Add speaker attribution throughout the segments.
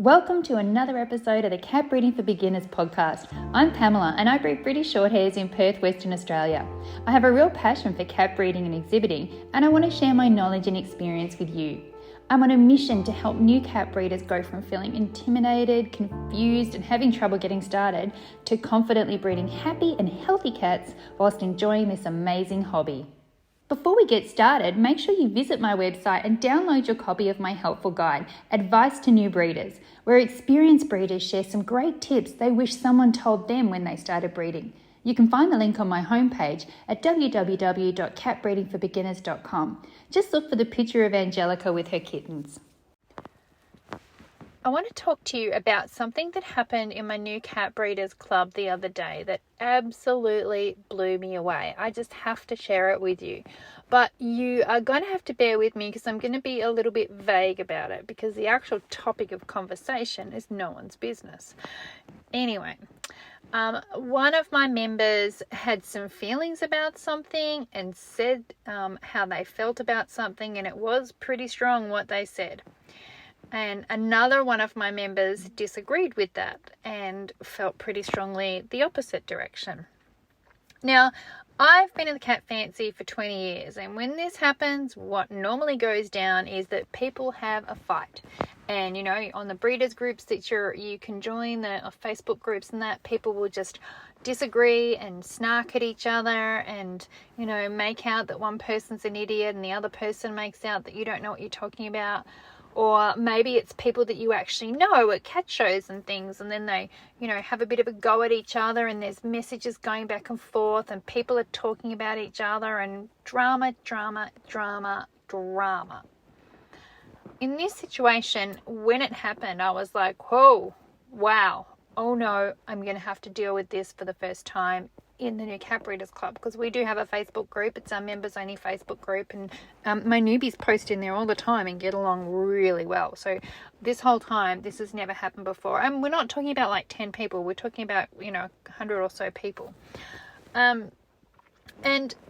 Speaker 1: Welcome to another episode of the Cat Breeding for Beginners podcast. I'm Pamela and I breed British Shorthairs in Perth, Western Australia. I have a real passion for cat breeding and exhibiting, and I want to share my knowledge and experience with you. I'm on a mission to help new cat breeders go from feeling intimidated, confused and having trouble getting started to confidently breeding happy and healthy cats whilst enjoying this amazing hobby. Before we get started, make sure you visit my website and download your copy of my helpful guide, Advice to New Breeders, where experienced breeders share some great tips they wish someone told them when they started breeding. You can find the link on my homepage at www.catbreedingforbeginners.com. Just look for the picture of Angelica with her kittens. I want to talk to you about something that happened in my new cat breeders club the other day that absolutely blew me away. I just have to share it with you. But you are going to have to bear with me because I'm going to be a little bit vague about it because the actual topic of conversation is no one's business. Anyway, one of my members had some feelings about something and said how they felt about something, and it was pretty strong what they said. And another one of my members disagreed with that and felt pretty strongly the opposite direction. Now, I've been in the cat fancy for 20 years, and when this happens, what normally goes down is that people have a fight. And, you know, on the breeders groups that you can join, the Facebook groups and that, people will just disagree and snark at each other and, you know, make out that one person's an idiot and the other person makes out that you don't know what you're talking about. Or maybe it's people that you actually know at cat shows and things, and then they, you know, have a bit of a go at each other, and there's messages going back and forth, and people are talking about each other, and drama. In this situation, when it happened, I was like, whoa, wow, oh no, I'm going to have to deal with this for the first time in the new cat breeders club, because we do have a Facebook group. It's our members only Facebook group, and my newbies post in there all the time and get along really well. So this whole time, this has never happened before, and we're not talking about like 10 people, we're talking about, you know, 100 or so people. And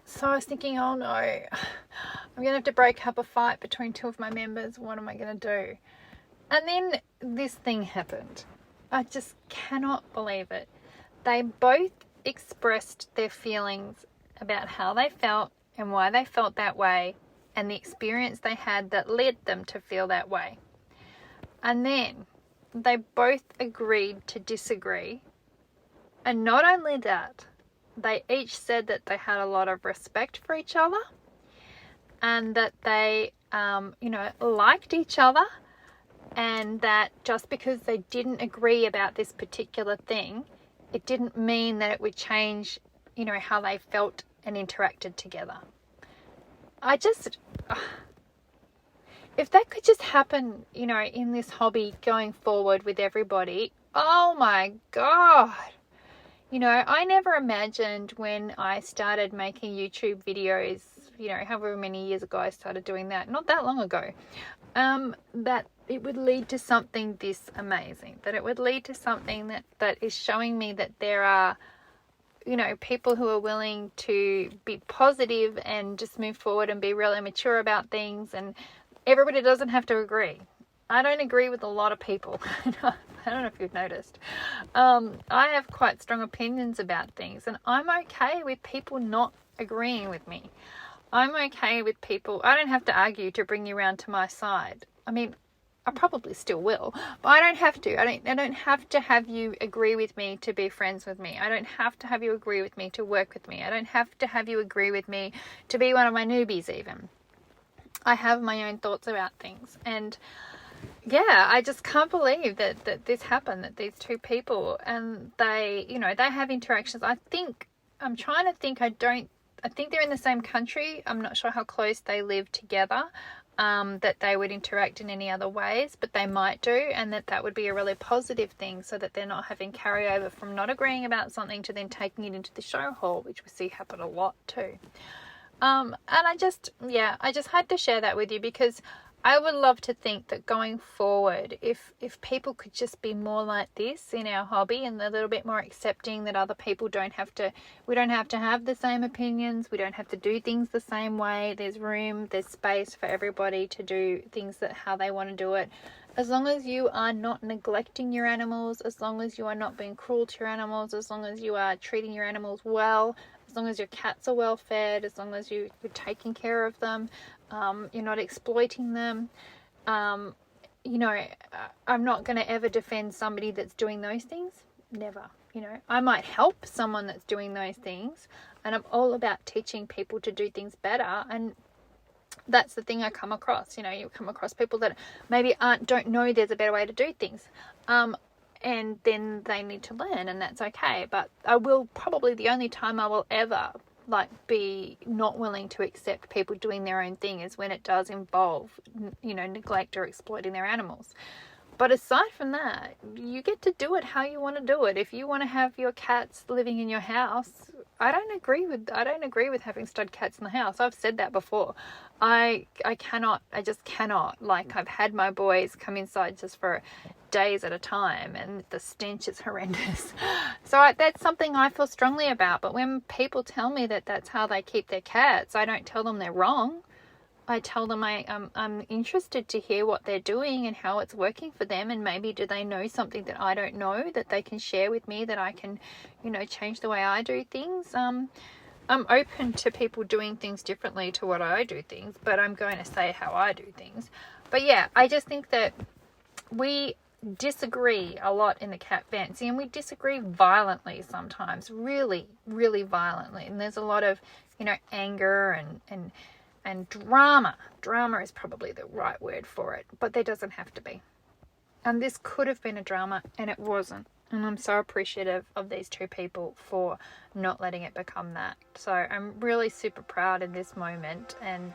Speaker 1: so I was thinking, oh no, I'm gonna have to break up a fight between two of my members. What am I gonna do? And then this thing happened. I just cannot believe it. They both expressed their feelings about how they felt and why they felt that way and the experience they had that led them to feel that way. And then they both agreed to disagree. And not only that, they each said that they had a lot of respect for each other and that they, liked each other, and that just because they didn't agree about this particular thing, it didn't mean that it would change, you know, how they felt and interacted together. If that could just happen, you know, in this hobby going forward with everybody, oh my God. You know, I never imagined when I started making YouTube videos, you know, however many years ago I started doing that, not that long ago, that it would lead to something this amazing, that it would lead to something that is showing me that there are, you know, people who are willing to be positive and just move forward and be really mature about things, and everybody doesn't have to agree. I don't agree with a lot of people. I don't know if you've noticed. I have quite strong opinions about things, and I'm okay with people not agreeing with me. I'm okay with people. I don't have to argue to bring you around to my side. I mean, I probably still will, but I don't have to. I don't have to have you agree with me to be friends with me. I don't have to have you agree with me to work with me. I don't have to have you agree with me to be one of my newbies even. I have my own thoughts about things, and yeah, I just can't believe that this happened, that these two people, and they, you know, they have interactions. I think they're in the same country. I'm not sure how close they live together, that they would interact in any other ways, but they might do, and that would be a really positive thing, so that they're not having carryover from not agreeing about something to then taking it into the show hall, which we see happen a lot too. And I just had to share that with you, because I would love to think that going forward, if people could just be more like this in our hobby and a little bit more accepting that other people we don't have to have the same opinions, we don't have to do things the same way. There's room, there's space for everybody to do things how they want to do it. As long as you are not neglecting your animals, as long as you are not being cruel to your animals, as long as you are treating your animals well, as long as your cats are well fed, as long as you're taking care of them, you're not exploiting them, you know, I'm not going to ever defend somebody that's doing those things. Never. You know, I might help someone that's doing those things, and I'm all about teaching people to do things better. And that's the thing I come across. You know, you come across people that maybe don't know there's a better way to do things, and then they need to learn, and that's okay. But the only time I will ever be not willing to accept people doing their own thing is when it does involve, you know, neglect or exploiting their animals. But aside from that, you get to do it how you want to do it. If you want to have your cats living in your house, I don't agree with having stud cats in the house. I've said that before. I just cannot. I've had my boys come inside just for days at a time, and the stench is horrendous. So that's something I feel strongly about. But when people tell me that that's how they keep their cats, I don't tell them they're wrong. I tell them I'm interested to hear what they're doing and how it's working for them, and maybe do they know something that I don't know that they can share with me, that I can, you know, change the way I do things. I'm open to people doing things differently to what I do things, but I'm going to say how I do things. But yeah, I just think that we disagree a lot in the cat fancy, and we disagree violently sometimes, really, really violently. And there's a lot of, you know, anger and drama. Drama is probably the right word for it, but there doesn't have to be. And this could have been a drama, and it wasn't. And I'm so appreciative of these two people for not letting it become that. So I'm really super proud in this moment. And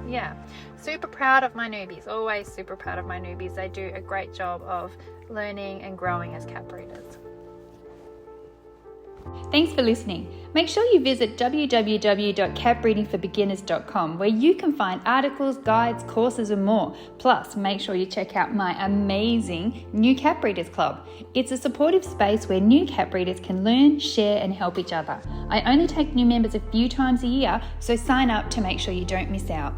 Speaker 1: yeah, super proud of my newbies. Always super proud of my newbies. They do a great job of learning and growing as cat breeders.
Speaker 2: Thanks for listening. Make sure you visit www.catbreedingforbeginners.com, where you can find articles, guides, courses and more. Plus, make sure you check out my amazing New Cat Breeders Club. It's a supportive space where new cat breeders can learn, share and help each other. I only take new members a few times a year, so sign up to make sure you don't miss out.